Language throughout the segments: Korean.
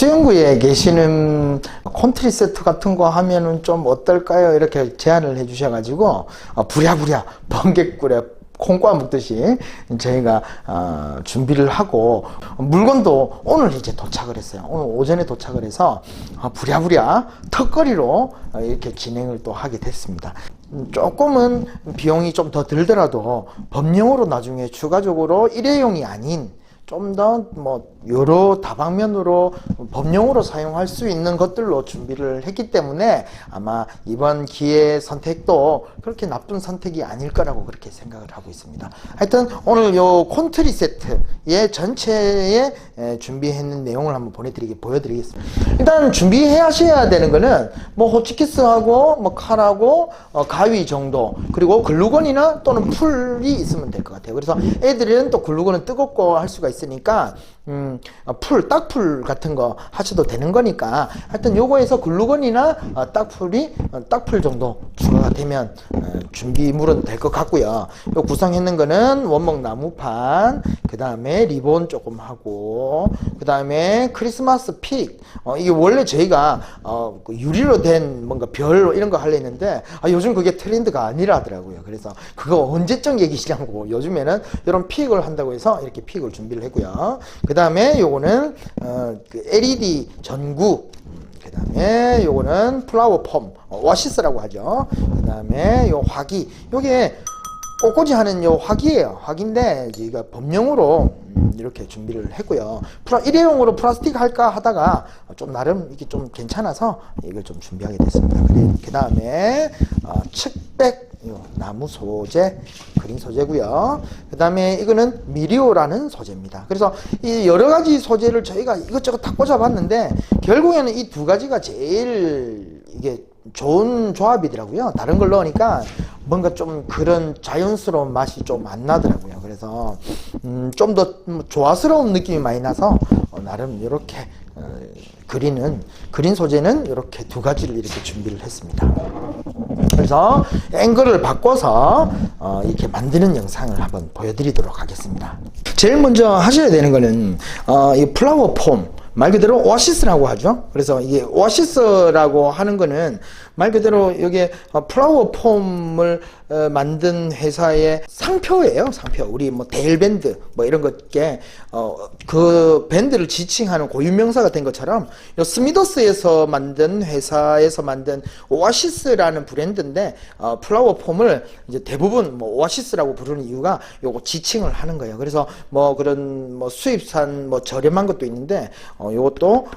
수영구에 계시는 콘트리 세트 같은 거 하면은 좀 어떨까요? 이렇게 제안을 해 주셔가지고 부랴부랴 번개꿀에 콩과 먹듯이 저희가 준비를 하고, 물건도 오늘 이제 도착을 했어요. 오늘 오전에 도착을 해서 부랴부랴 턱걸이로 이렇게 진행을 또 하게 됐습니다. 조금은 비용이 좀 더 들더라도 법령으로 나중에 추가적으로 일회용이 아닌 좀 더 여러 다방면으로 법용으로 사용할 수 있는 것들로 준비를 했기 때문에 아마 이번 기회 선택도 그렇게 나쁜 선택이 아닐 거라고 그렇게 생각을 하고 있습니다. 하여튼 오늘 요 콘트리 세트의 전체에 준비했는 내용을 한번 보여드리겠습니다. 일단 준비하셔야 되는 거는 호치키스하고 칼하고 가위 정도, 그리고 글루건이나 또는 풀이 있으면 될 것 같아요. 그래서 애들은 또 글루건은 뜨겁고 할 수가 있으니까 딱풀 같은 거 하셔도 되는 거니까, 하여튼 요거에서 글루건이나 딱풀 정도 추가가 되면 준비물은 될 것 같고요. 요 구성했는 거는 원목 나무판, 그 다음에 리본 조금 하고, 그 다음에 크리스마스 픽. 이게 원래 저희가 유리로 된 뭔가 별 이런 거 하려 했는데 요즘 그게 트렌드가 아니라 하더라고요. 그래서 그거 언제적 얘기시냐고, 요즘에는 이런 픽을 한다고 해서 이렇게 픽을 준비를 했고요. 그 다음에 요거는 그 LED 전구, 그 다음에 요거는 플라워 폼, 오아시스라고 하죠. 그 다음에 요 화기, 요게 꽃꽂이 하는 요 화기예요. 화기인데 저희가 법용으로 이렇게 준비를 했고요. 일회용으로 플라스틱 할까 하다가 좀 나름 이게 좀 괜찮아서 이걸 좀 준비하게 됐습니다. 그 다음에 측백 나무 소재, 그린 소재고요. 그 다음에 이거는 미리오라는 소재입니다. 그래서 이 여러 가지 소재를 저희가 이것저것 다 꽂아봤는데 결국에는 이 두 가지가 제일 이게 좋은 조합이더라고요. 다른 걸 넣으니까 뭔가 좀 그런 자연스러운 맛이 좀 안 나더라고요. 그래서 좀 더 조화스러운 느낌이 많이 나서 나름 이렇게 그린 소재는 이렇게 두 가지를 이렇게 준비를 했습니다. 그래서 앵글을 바꿔서 이렇게 만드는 영상을 한번 보여드리도록 하겠습니다. 제일 먼저 하셔야 되는 거는 이 플라워 폼, 말 그대로 오아시스라고 하죠. 그래서 이게 오아시스라고 하는 거는 말 그대로 여기에 플라워 폼을 만든 회사의 상표예요. 상표. 우리 데일밴드 이런 것게 그 밴드를 지칭하는 고유명사가 된 것처럼 요 스미더스에서 만든 회사에서 만든 오아시스라는 브랜드인데 플라워 폼을 이제 대부분 오아시스라고 부르는 이유가 요거 지칭을 하는 거예요. 그래서 그런 수입산 저렴한 것도 있는데 요것도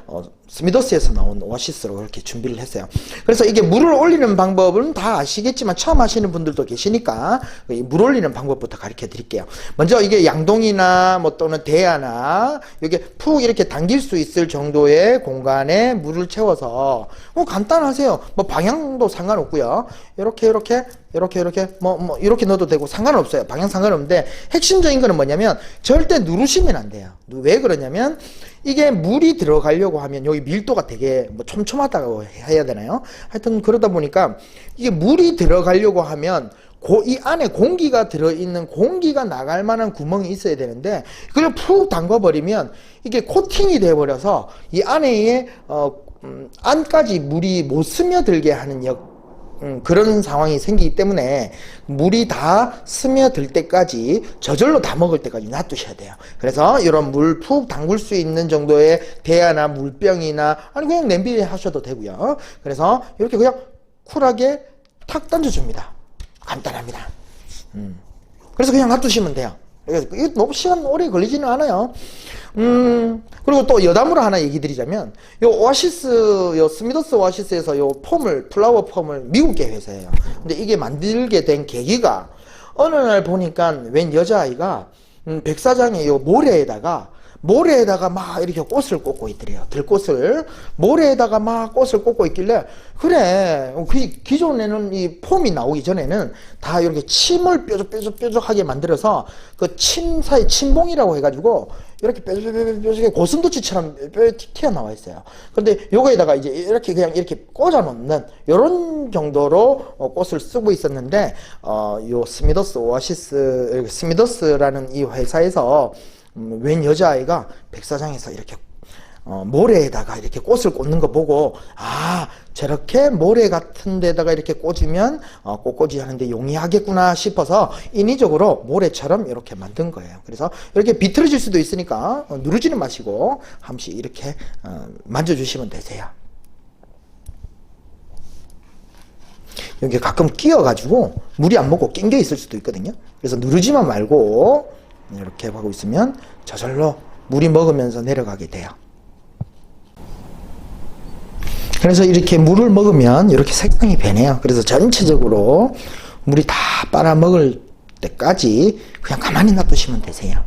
스미더스에서 나온 오아시스로 이렇게 준비를 했어요. 그래서 이게 물을 올리는 방법은 다 아시겠지만 처음 하시는 분들도 계시니까 물 올리는 방법부터 가르쳐 드릴게요. 먼저 이게 양동이나 또는 대야나 이게 푹 이렇게 당길 수 있을 정도의 공간에 물을 채워서 간단하세요. 방향도 상관없고요. 이렇게 넣어도 되고 상관없어요. 방향 상관없는데 핵심적인 거는 뭐냐면 절대 누르시면 안 돼요. 왜 그러냐면 이게 물이 들어가려고 하면 여기 밀도가 되게 촘촘하다고 해야 되나요? 하여튼 그러다 보니까 이게 물이 들어가려고 하면 이 안에 공기가 들어있는, 공기가 나갈 만한 구멍이 있어야 되는데 그걸 푹 담궈버리면 이게 코팅이 돼버려서 이 안에 안까지 물이 못 스며들게 하는 그런 상황이 생기기 때문에 물이 다 스며들 때까지, 저절로 다 먹을 때까지 놔두셔야 돼요. 그래서 이런 물 푹 담글 수 있는 정도의 대야나 물병이나 아니 그냥 냄비에 하셔도 되고요. 그래서 이렇게 그냥 쿨하게 탁 던져줍니다. 간단합니다. 그래서 그냥 놔두시면 돼요. 이게 너무 시간 오래 걸리지는 않아요. 그리고 또 여담으로 하나 얘기 드리자면, 요 오아시스, 요 스미더스 오아시스에서 요 폼을, 플라워 폼을 미국계 회사예요. 근데 이게 만들게 된 계기가 어느 날 보니까 웬 여자아이가 백사장에 요 모래에다가 막 이렇게 꽃을 꽂고 있더래요. 들꽃을 모래에다가 막 꽃을 꽂고 있길래, 그래, 기존에는 이 폼이 나오기 전에는 다 이렇게 침을 뾰족하게 만들어서 그 침 사이 침봉이라고 해가지고 이렇게 뾰족하게 고슴도치처럼 튀어나와 있어요. 근데 요거에다가 이제 이렇게 그냥 이렇게 꽂아 놓는 이런 정도로 꽃을 쓰고 있었는데 요 스미더스라는 이 회사에서 웬 여자아이가 백사장에서 이렇게 모래에다가 이렇게 꽃을 꽂는 거 보고, 아, 저렇게 모래 같은 데다가 이렇게 꽂으면 꽃꽂이 하는데 용이하겠구나 싶어서 인위적으로 모래처럼 이렇게 만든 거예요. 그래서 이렇게 비틀어질 수도 있으니까 누르지는 마시고 한 번씩 이렇게 만져주시면 되세요. 여기 가끔 끼어가지고 물이 안 먹고 낑겨 있을 수도 있거든요. 그래서 누르지만 말고 이렇게 하고 있으면 저절로 물이 먹으면서 내려가게 돼요. 그래서 이렇게 물을 먹으면 이렇게 색상이 변해요. 그래서 전체적으로 물이 다 빨아먹을 때까지 그냥 가만히 놔두시면 되세요.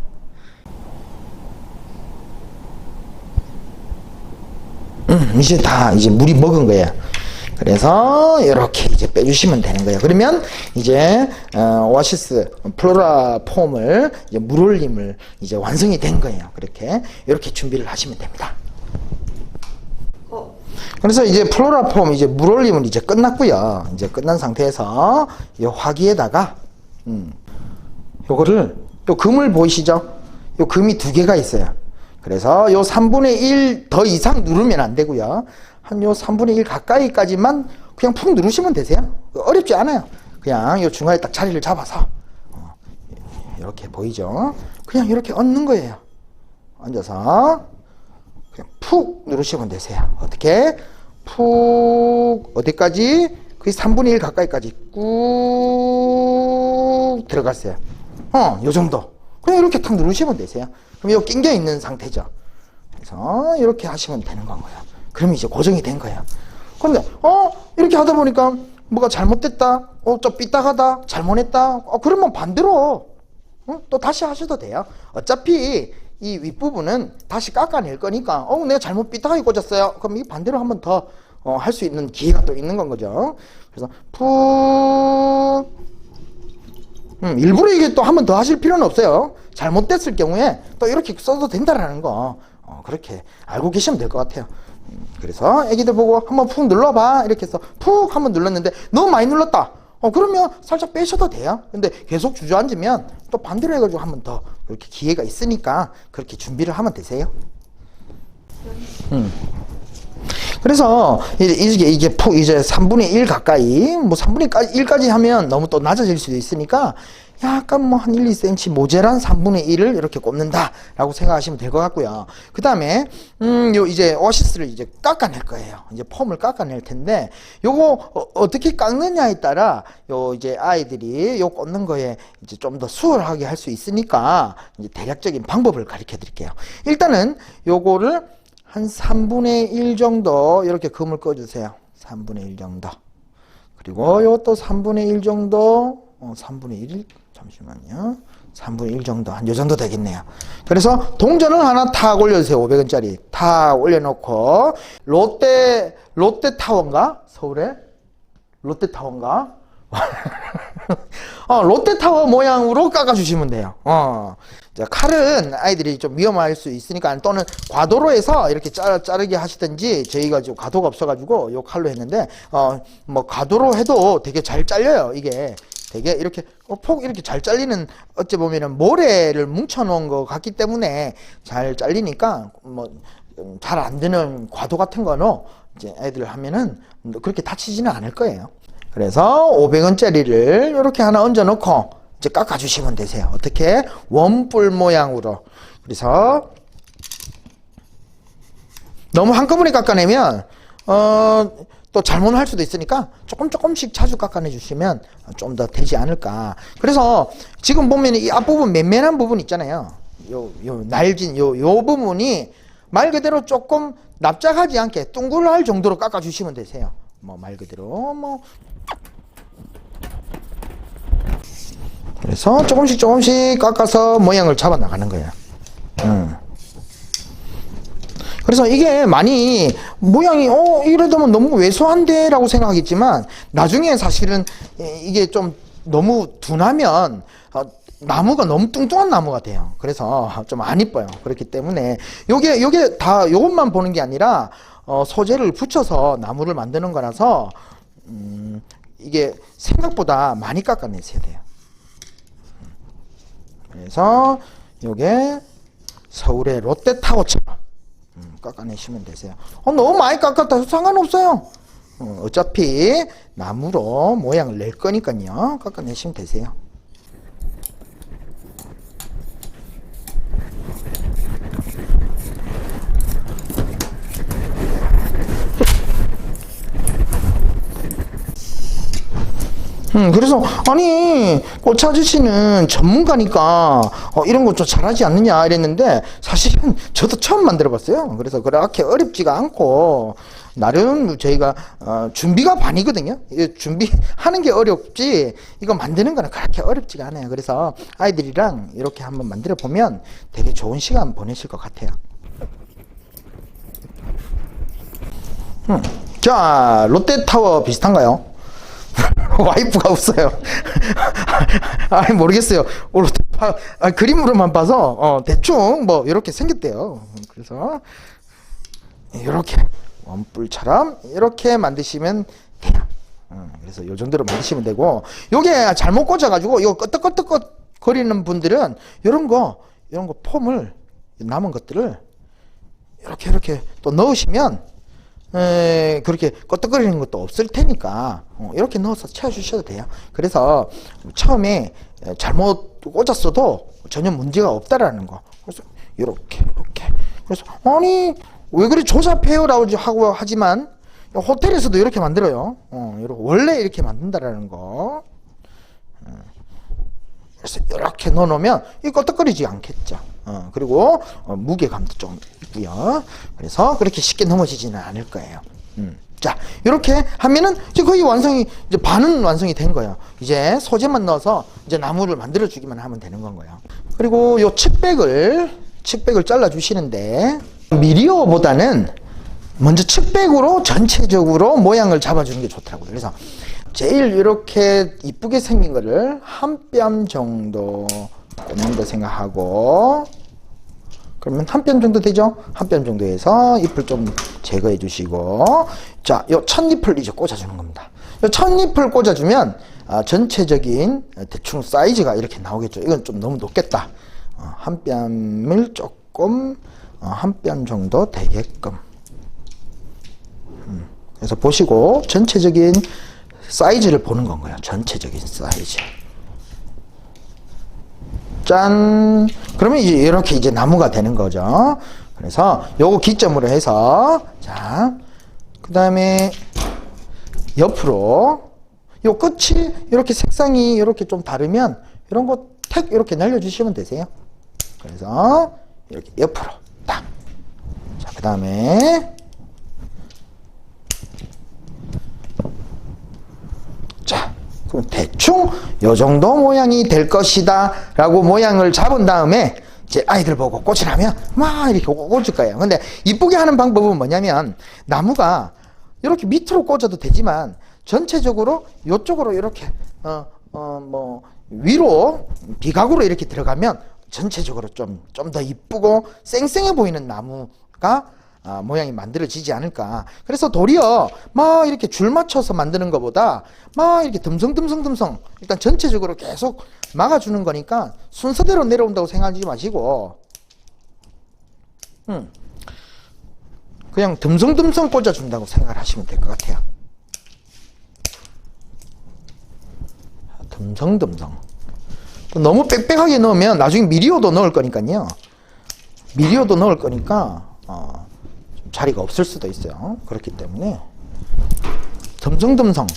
이제 다 이제 물이 먹은 거예요. 그래서 이렇게 이제 빼주시면 되는 거예요. 그러면 이제 오아시스 플로라 폼을 이제 물올림을 이제 완성이 된 거예요. 그렇게 이렇게 준비를 하시면 됩니다. 그래서 이제 플로라 폼 이제 물올림은 이제 끝났고요. 이제 끝난 상태에서 이 화기에다가 요거를 요 금을 보이시죠? 요 금이 두 개가 있어요. 그래서 요 3분의 1 더 이상 누르면 안 되고요. 한 요 3분의 1 가까이까지만 그냥 푹 누르시면 되세요. 어렵지 않아요. 그냥 요 중간에 딱 자리를 잡아서 이렇게 보이죠? 그냥 이렇게 얹는 거예요. 얹어서 그냥 푹 누르시면 되세요. 어떻게? 푹 어디까지? 거의 3분의 1 가까이까지 꾹 들어갔어요. 요 정도. 그냥 이렇게 탁 누르시면 되세요. 그럼 이거 낑겨 있는 상태죠. 그래서 이렇게 하시면 되는 건가요. 그러면 이제 고정이 된 거예요. 근데 이렇게 하다 보니까 뭐가 잘못됐다, 좀 삐딱하다, 잘못했다, 그러면 반대로 또 다시 하셔도 돼요. 어차피 이 윗부분은 다시 깎아낼 거니까 내가 잘못 삐딱하게 꽂았어요. 그럼 이 반대로 한 번 더 할 수 있는 기회가 또 있는 건 거죠. 그래서 푹 일부러 이게 또 한 번 더 하실 필요는 없어요. 잘못됐을 경우에 또 이렇게 써도 된다라는 거 그렇게 알고 계시면 될 것 같아요. 그래서 애기들 보고 한번 푹 눌러봐 이렇게 해서 푹 한번 눌렀는데 너무 많이 눌렀다. 그러면 살짝 빼셔도 돼요. 근데 계속 주저앉으면 또 반대로 해가지고 한 번 더 이렇게 기회가 있으니까 그렇게 준비를 하면 되세요. 그래서 이게 푹 이제 3분의 1 가까이 뭐 3분의 1까지 하면 너무 또 낮아질 수도 있으니까 약간 뭐 한 1, 2cm 모자란 3분의 1을 이렇게 꼽는다 라고 생각하시면 될 것 같고요. 그 다음에 요 이제 오아시스를 이제 깎아낼 거예요. 이제 폼을 깎아낼 텐데 요거 어떻게 깎느냐에 따라 요 이제 아이들이 요 꽂는 거에 이제 좀 더 수월하게 할 수 있으니까 이제 대략적인 방법을 가르쳐 드릴게요. 일단은 요거를 한 3분의 1 정도 이렇게 금을 꺼주세요. 3분의 1 정도. 그리고 요것도 3분의 1 정도 3분의 1 잠시만요. 3분의 1 정도 한 요 정도 되겠네요. 그래서 동전을 하나 탁 올려주세요. 500원짜리 탁 올려놓고 롯데타워인가? 서울에? 롯데타워인가? 롯데타워 모양으로 깎아주시면 돼요. 자, 칼은 아이들이 좀 위험할 수 있으니까 또는 과도로 해서 이렇게 자르게 하시든지 저희가 지금 과도가 없어가지고 요 칼로 했는데 뭐 과도로 해도 되게 잘 잘려요. 이게 되게 이렇게 폭 이렇게 잘 잘리는 어찌 보면은 모래를 뭉쳐놓은 것 같기 때문에 잘 잘리니까 뭐 잘 안 되는 과도 같은 거는 이제 애들 하면은 그렇게 다치지는 않을 거예요. 그래서 500원짜리를 이렇게 하나 얹어 놓고 이제 깎아 주시면 되세요. 어떻게? 원뿔 모양으로. 그래서 너무 한꺼번에 깎아내면 또 잘못할 수도 있으니까 조금씩 자주 깎아내 주시면 좀 더 되지 않을까. 그래서 지금 보면 이 앞부분 맨맨한 부분 있잖아요. 요 날진 요 부분이 말 그대로 조금 납작하지 않게 둥글할 정도로 깎아 주시면 되세요. 뭐 말 그대로 뭐 그래서 조금씩 깎아서 모양을 잡아 나가는 거예요. 그래서 이게 많이 모양이 이래도 너무 왜소한데 라고 생각하겠지만 나중에 사실은 이게 좀 너무 둔하면 나무가 너무 뚱뚱한 나무가 돼요. 그래서 좀 안 이뻐요. 그렇기 때문에 요게 다 요것만 보는 게 아니라 소재를 붙여서 나무를 만드는 거라서 이게 생각보다 많이 깎아내셔야 돼요. 그래서 요게 서울의 롯데타워처럼 깎아내시면 되세요. 너무 많이 깎았다 상관없어요. 어차피 나무로 모양을 낼 거니까요. 깎아내시면 되세요. 그래서 아니 꽃 아저씨는 전문가니까 이런 거 좀 잘하지 않느냐 이랬는데 사실은 저도 처음 만들어 봤어요. 그래서 그렇게 어렵지가 않고 나름 저희가 준비가 반이거든요. 준비하는 게 어렵지 이거 만드는 거는 그렇게 어렵지가 않아요. 그래서 아이들이랑 이렇게 한번 만들어 보면 되게 좋은 시간 보내실 것 같아요. 자, 롯데타워 비슷한가요? 와이프가 없어요. 아니 모르겠어요. 그림으로만 봐서 대충 뭐 이렇게 생겼대요. 그래서 이렇게 원뿔처럼 이렇게 만드시면 돼요. 그래서 이 정도로 만드시면 되고, 요게 잘못 꽂아가지고 이거 끄떡끄떡 거리는 분들은 이런 거 폼을 남은 것들을 이렇게 또 넣으시면 그렇게 껐덕거리는 것도 없을 테니까 이렇게 넣어서 채워주셔도 돼요. 그래서 처음에 잘못 꽂았어도 전혀 문제가 없다라는 거. 그래서 이렇게 그래서 아니 왜 그리 조잡해요라고 하고 하지만 호텔에서도 이렇게 만들어요. 원래 이렇게 만든다라는 거. 그래서 이렇게 넣어놓으면 이 껐덕거리지 않겠죠. 그리고 무게감도 좀 있고요. 그래서 그렇게 쉽게 넘어지지는 않을 거예요. 자, 이렇게 하면은 이제 거의 완성이, 이제 반은 완성이 된 거예요. 이제 소재만 넣어서 이제 나무를 만들어 주기만 하면 되는 건 거예요. 그리고 요 측백을 잘라 주시는데, 미리오보다는 먼저 측백으로 전체적으로 모양을 잡아주는 게 좋더라고요. 그래서 제일 이렇게 이쁘게 생긴 거를 한 뼘 정도 꽂는다 생각하고, 그러면 한 뼘 정도 되죠? 한 뼘 정도 해서 잎을 좀 제거해 주시고, 자, 요 찻잎을 이제 꽂아주는 겁니다. 요 찻잎을 꽂아주면 전체적인 대충 사이즈가 이렇게 나오겠죠. 이건 좀 너무 높겠다. 한 뼘을 조금 한 뼘 정도 되게끔. 그래서 보시고 전체적인 사이즈를 보는 건가요? 전체적인 사이즈. 짠! 그러면 이제 이렇게 이제 나무가 되는 거죠. 그래서 요거 기점으로 해서, 자, 그 다음에 옆으로 요 끝이 이렇게 색상이 이렇게 좀 다르면 이런 거 택 이렇게 날려주시면 되세요. 그래서 이렇게 옆으로 딱. 자, 그 다음에 자, 그럼 대충 요 정도 모양이 될 것이다 라고 모양을 잡은 다음에 이제 아이들 보고 꽂으라면 막 이렇게 꽂을 거예요. 근데 이쁘게 하는 방법은 뭐냐면, 나무가 이렇게 밑으로 꽂아도 되지만 전체적으로 이쪽으로 이렇게 뭐 위로 비각으로 이렇게 들어가면 전체적으로 좀 더 이쁘고 쌩쌩해 보이는 나무가 모양이 만들어지지 않을까. 그래서 도리어 막 이렇게 줄 맞춰서 만드는 것보다 막 이렇게 듬성듬성 일단 전체적으로 계속 막아주는 거니까 순서대로 내려온다고 생각하지 마시고 그냥 듬성듬성 꽂아준다고 생각을 하시면 될 것 같아요. 듬성듬성. 너무 빽빽하게 넣으면 나중에 미리오도 넣을 거니까요. 미리오도 넣을 거니까 자리가 없을 수도 있어요. 그렇기 때문에 듬성듬성.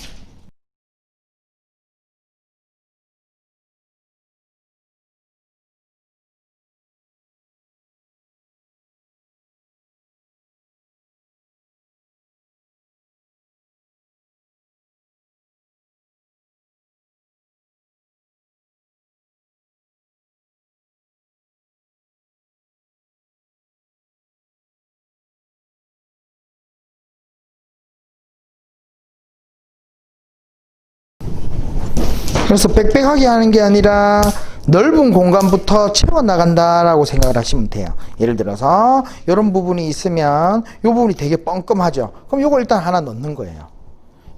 그래서 빽빽하게 하는 게 아니라 넓은 공간부터 채워나간다라고 생각을 하시면 돼요. 예를 들어서 이런 부분이 있으면 이 부분이 되게 뻥끔하죠. 그럼 요거 일단 하나 넣는 거예요.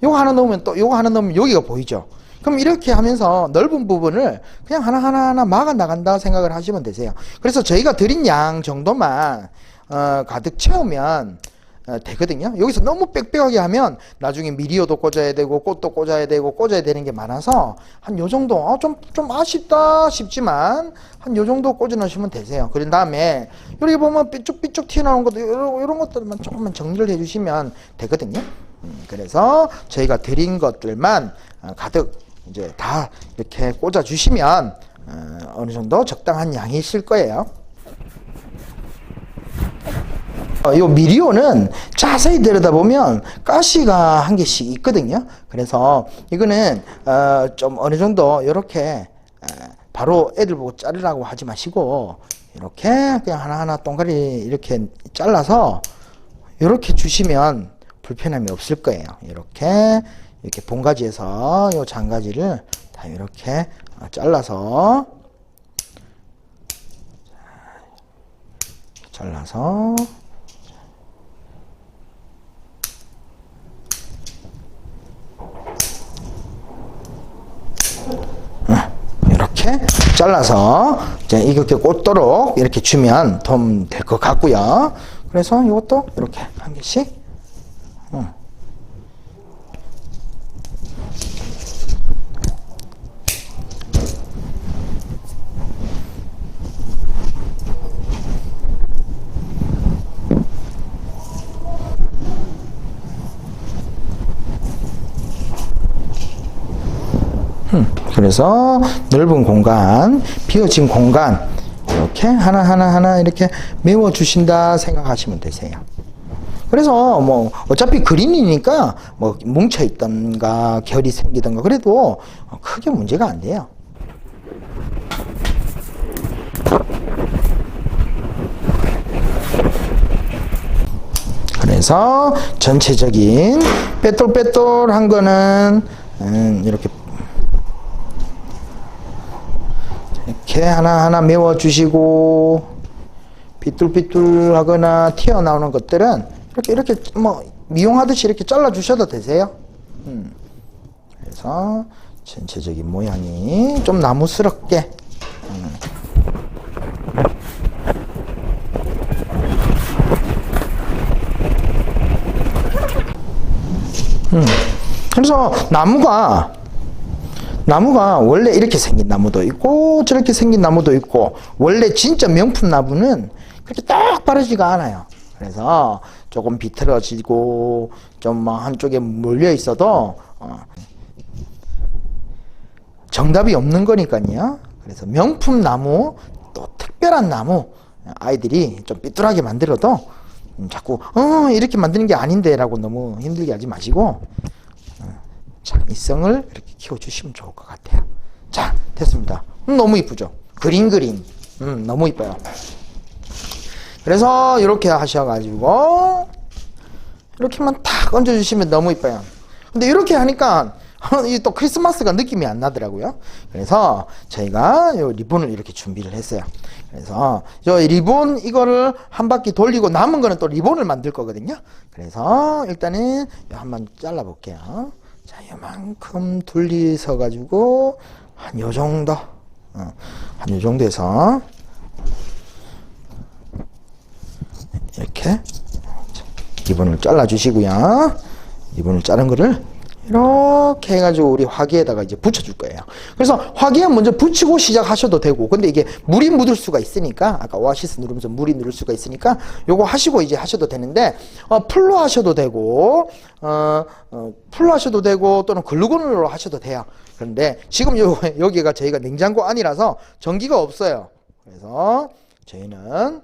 요거 하나 넣으면 또 요거 하나 넣으면 여기가 보이죠. 그럼 이렇게 하면서 넓은 부분을 그냥 하나하나 막아 나간다 생각을 하시면 되세요. 그래서 저희가 드린 양 정도만 가득 채우면 되거든요. 여기서 너무 빽빽하게 하면 나중에 미리어도 꽂아야 되고 꽃도 꽂아야 되고 꽂아야 되는 게 많아서 한 요 정도 좀 아쉽다 싶지만 한 요 정도 꽂아 놓으시면 되세요. 그런 다음에 여기 보면 삐쭉삐쭉 튀어나오는 것도 이런 것들만 조금만 정리를 해주시면 되거든요. 그래서 저희가 드린 것들만 가득 이제 다 이렇게 꽂아 주시면 어느 정도 적당한 양이 있을 거예요. 이 미리오는 자세히 들여다보면 가시가 한 개씩 있거든요. 그래서 이거는 좀 어느 정도 이렇게 바로 애들 보고 자르라고 하지 마시고 이렇게 그냥 하나하나 동그리 이렇게 잘라서 이렇게 주시면 불편함이 없을 거예요. 이렇게 본가지에서 이 장가지를 다 이렇게 잘라서 이렇게 잘라서 이제 이렇게 꽂도록 이렇게 주면 좀 될 것 같고요. 그래서 이것도 이렇게 한 개씩 그래서 넓은 공간, 비어진 공간 이렇게 하나 이렇게 메워 주신다 생각하시면 되세요. 그래서 뭐 어차피 그린이니까 뭐 뭉쳐 있던가 결이 생기던가 그래도 크게 문제가 안 돼요. 그래서 전체적인 빼돌빼돌한 거는 이렇게 하나하나 메워주시고 삐뚤삐뚤하거나 튀어나오는 것들은 이렇게 뭐 미용하듯이 이렇게 잘라주셔도 되세요. 그래서 전체적인 모양이 좀 나무스럽게 그래서 나무가 원래 이렇게 생긴 나무도 있고 저렇게 생긴 나무도 있고 원래 진짜 명품 나무는 그렇게 딱 바르지가 않아요. 그래서 조금 비틀어지고 좀 한쪽에 몰려 있어도 정답이 없는 거니까요. 그래서 명품 나무 또 특별한 나무 아이들이 좀 삐뚤하게 만들어도 자꾸 이렇게 만드는 게 아닌데 라고 너무 힘들게 하지 마시고 창의성을 이렇게 키워주시면 좋을 것 같아요. 자, 됐습니다. 너무 이쁘죠? 그림 너무 이뻐요. 그래서 이렇게 하셔가지고 이렇게만 탁 얹어주시면 너무 이뻐요. 근데 이렇게 하니까 또 크리스마스가 느낌이 안 나더라고요. 그래서 저희가 요 리본을 이렇게 준비를 했어요. 그래서 저 리본 이거를 한 바퀴 돌리고 남은 거는 또 리본을 만들 거거든요. 그래서 일단은 한번 잘라 볼게요. 자, 요만큼 둘리서 가지고 한 요 정도 한 요 정도에서 이렇게 리본을 잘라 주시고요. 리본을 자른 거를 이렇게 해가지고 우리 화기에다가 이제 붙여줄 거예요. 그래서 화기에 먼저 붙이고 시작하셔도 되고, 근데 이게 물이 묻을 수가 있으니까, 아까 오아시스 누르면서 물이 묻을 수가 있으니까 요거 하시고 이제 하셔도 되는데, 풀로 하셔도 되고, 풀로 하셔도 되고, 또는 글루건으로 하셔도 돼요. 그런데 지금 여기가 저희가 냉장고 안이라서 전기가 없어요. 그래서 저희는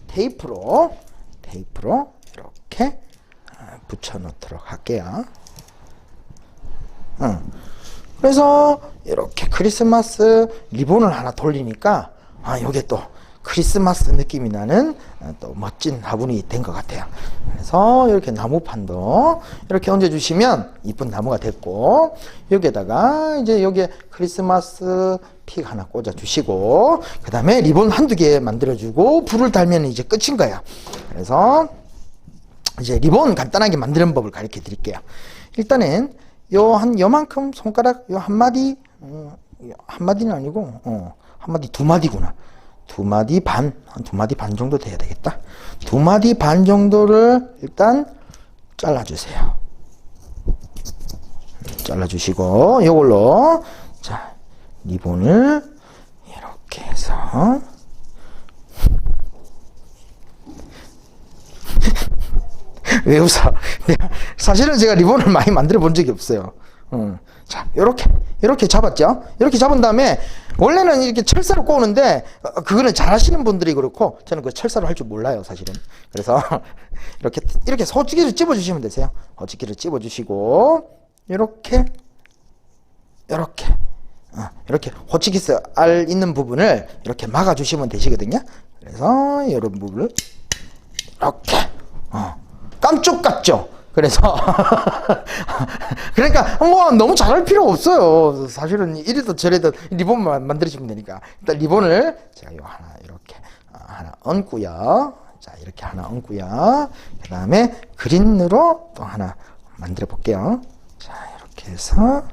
테이프로 이렇게 붙여 놓도록 할게요. 그래서 이렇게 크리스마스 리본을 하나 돌리니까 요게 또 크리스마스 느낌이 나는 또 멋진 화분이 된 것 같아요. 그래서 이렇게 나무판도 이렇게 얹어 주시면 이쁜 나무가 됐고, 여기에다가 이제 여기에 크리스마스 픽 하나 꽂아 주시고, 그 다음에 리본 한두 개 만들어 주고 불을 달면 이제 끝인 거예요. 그래서 이제 리본 간단하게 만드는 법을 가르쳐 드릴게요. 일단은 요만큼 손가락 한 마디, 한 마디는 아니고 한 마디 두 마디구나. 2마디 반, 한 2마디 반 정도 돼야 되겠다. 2마디 반 정도를 일단 잘라주세요. 잘라주시고, 이걸로, 자, 리본을 이렇게 해서, 왜 웃어? 사실은 제가 리본을 많이 만들어 본 적이 없어요. 자, 이렇게 잡았죠? 이렇게 잡은 다음에, 원래는 이렇게 철사로 꼬는데, 그거는 잘 하시는 분들이 그렇고, 저는 그 철사로 할 줄 몰라요, 사실은. 그래서, 이렇게 호치기를 찝어주시면 되세요. 호치기를 찝어주시고, 이렇게 호치키스 알 있는 부분을 이렇게 막아주시면 되시거든요. 그래서, 이런 부분을, 이렇게, 깜쪽 같죠? 그래서 그러니까 뭐 너무 잘할 필요 없어요. 사실은 이래도 저래도 리본만 만들어주면 되니까. 일단 리본을 제가 요 하나 이렇게 하나 얹고요. 자, 이렇게 하나 얹고요. 그 다음에 그린으로 또 하나 만들어 볼게요. 자, 이렇게 해서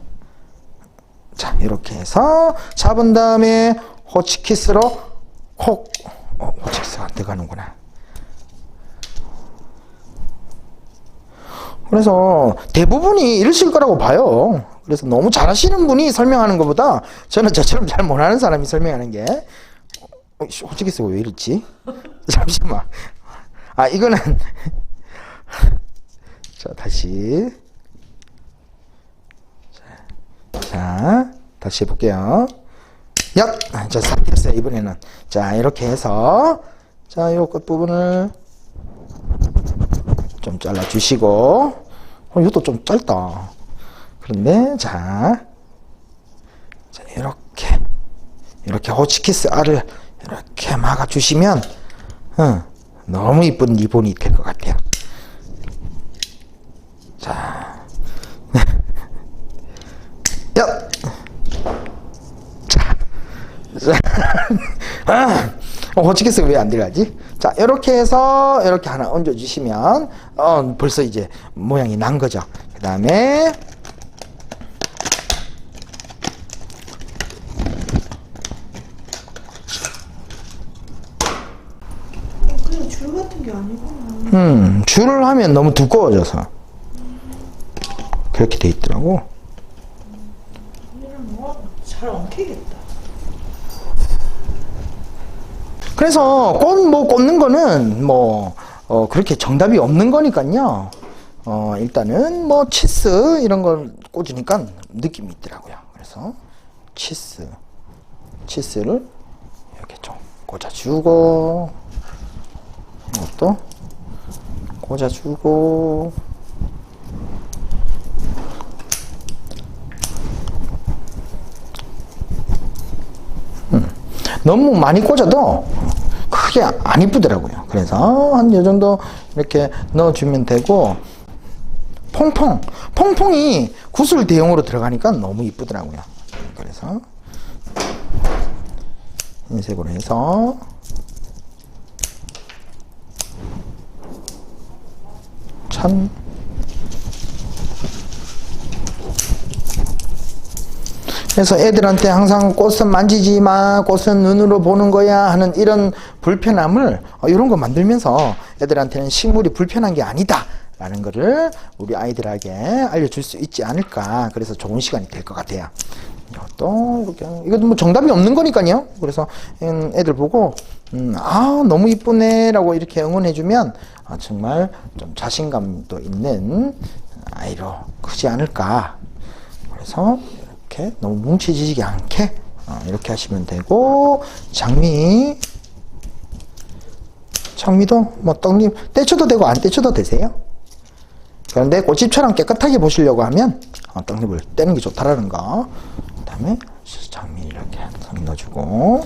자, 이렇게 해서 잡은 다음에 호치키스로 콕 호치키스가 안 들어가는구나. 그래서 대부분이 이러실 거라고 봐요. 그래서 너무 잘하시는 분이 설명하는 것보다 저는 저처럼 잘 못하는 사람이 설명하는 게 호치키스가 왜 이렇지? 잠시만. 이거는 자, 다시 자, 다시 해볼게요. 야, 자, 싹 됐어요. 이번에는 자, 이렇게 해서 자, 요 끝부분을 좀 잘라주시고, 이것도 좀 짧다. 그런데, 자, 이렇게 호치키스 알을 이렇게 막아주시면, 너무 이쁜 리본이 될 것 같아요. 자, 야! 자, 호치키스가 왜 안 들어가지? 자, 이렇게 해서 이렇게 하나 얹어주시면 벌써 이제 모양이 난 거죠. 그 다음에 그냥 줄 같은 게 아니구나. 줄을 하면 너무 두꺼워져서 그렇게 돼 있더라고. 이런 잘 엉키겠다. 그래서 꽂는 거는 그렇게 정답이 없는 거니까요. 일단은 치스 이런 걸 꽂으니까 느낌이 있더라고요. 그래서 치스를 이렇게 좀 꽂아주고, 이것도 꽂아주고, 너무 많이 꽂아도 크게 안 이쁘더라고요. 그래서 한 요 정도 이렇게 넣어주면 되고, 퐁퐁이 구슬 대용으로 들어가니까 너무 이쁘더라고요. 그래서 흰색으로 해서 참 그래서 애들한테 항상 꽃은 만지지 마, 꽃은 눈으로 보는 거야 하는 이런 불편함을 이런 거 만들면서 애들한테는 식물이 불편한 게 아니다 라는 거를 우리 아이들에게 알려줄 수 있지 않을까. 그래서 좋은 시간이 될 것 같아요. 이것도 뭐 정답이 없는 거니까요. 그래서 애들 보고 너무 이쁘네 라고 이렇게 응원해주면 정말 좀 자신감도 있는 아이로 크지 않을까. 그래서 이렇게 너무 뭉치지지 않게 이렇게 하시면 되고, 장미도 뭐 떡잎 떼쳐도 되고 안 떼쳐도 되세요. 그런데 꽃집처럼 깨끗하게 보시려고 하면 떡잎을 떼는 게 좋다라는 거. 그 다음에 장미 이렇게 넣어주고,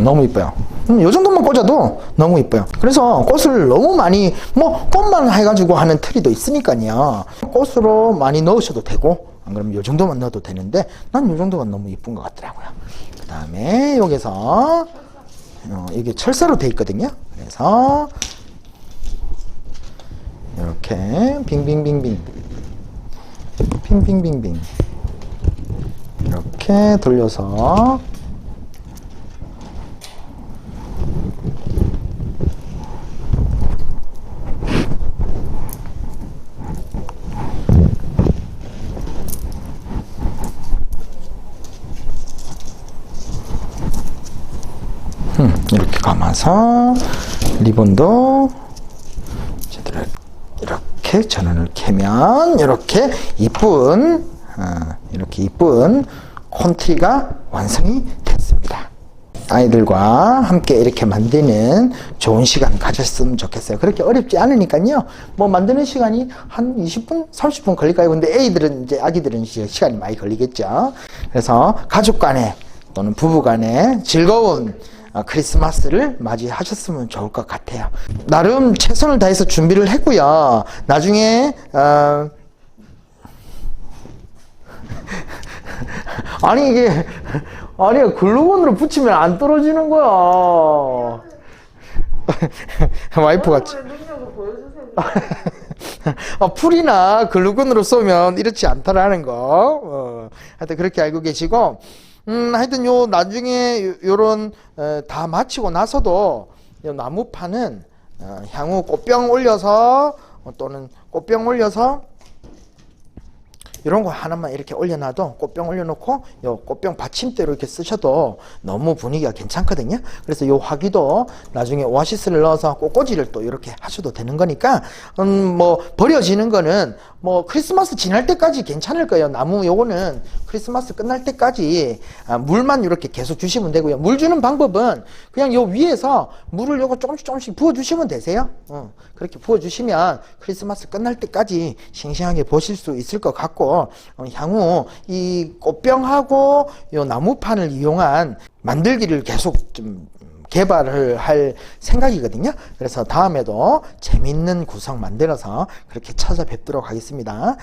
너무 이뻐요. 요 정도만 꽂아도 너무 이뻐요. 그래서 꽃을 너무 많이 꽃만 해가지고 하는 트리도 있으니까요. 꽃으로 많이 넣으셔도 되고, 안 그러면 요 정도만 넣어도 되는데 난 요 정도가 너무 이쁜 것 같더라고요. 그 다음에 여기서 이게 철사로 돼 있거든요. 그래서 이렇게 빙빙빙빙 빙빙빙빙 이렇게 돌려서 이렇게 감아서 리본도 제대로 이렇게 전원을 켜면 이렇게 이쁜 콘트리가 완성이 됐습니다. 아이들과 함께 이렇게 만드는 좋은 시간 가졌으면 좋겠어요. 그렇게 어렵지 않으니까요. 뭐 만드는 시간이 한 20분, 30분 걸릴까요? 근데 아기들은 시간이 많이 걸리겠죠. 그래서 가족 간에 또는 부부 간에 즐거운 크리스마스를 맞이하셨으면 좋을 것 같아요. 나름 최선을 다해서 준비를 했고요. 나중에 아니 이게 글루건으로 붙이면 안 떨어지는 거야. 와이프가 능력을 보여주세요. 풀이나 글루건으로 쏘면 이렇지 않다라는 거. 하여튼 그렇게 알고 계시고, 하여튼 나중에 요런 다 마치고 나서도 요 나무판은 향후 꽃병 올려서 또는 꽃병 올려서 이런 거 하나만 이렇게 올려놔도, 꽃병 올려놓고 요 꽃병 받침대로 이렇게 쓰셔도 너무 분위기가 괜찮거든요. 그래서 요 화기도 나중에 오아시스를 넣어서 꽃꽂이를 또 이렇게 하셔도 되는 거니까, 뭐 버려지는 거는 뭐 크리스마스 지날 때까지 괜찮을 거예요. 나무 요거는 크리스마스 끝날 때까지 물만 이렇게 계속 주시면 되고요. 물 주는 방법은 그냥 요 위에서 물을 요거 조금씩 부어 주시면 되세요. 그렇게 부어 주시면 크리스마스 끝날 때까지 싱싱하게 보실 수 있을 것 같고, 향후 이 꽃병하고 요 나무판을 이용한 만들기를 계속 좀 개발을 할 생각이거든요. 그래서 다음에도 재밌는 구성 만들어서 그렇게 찾아뵙도록 하겠습니다.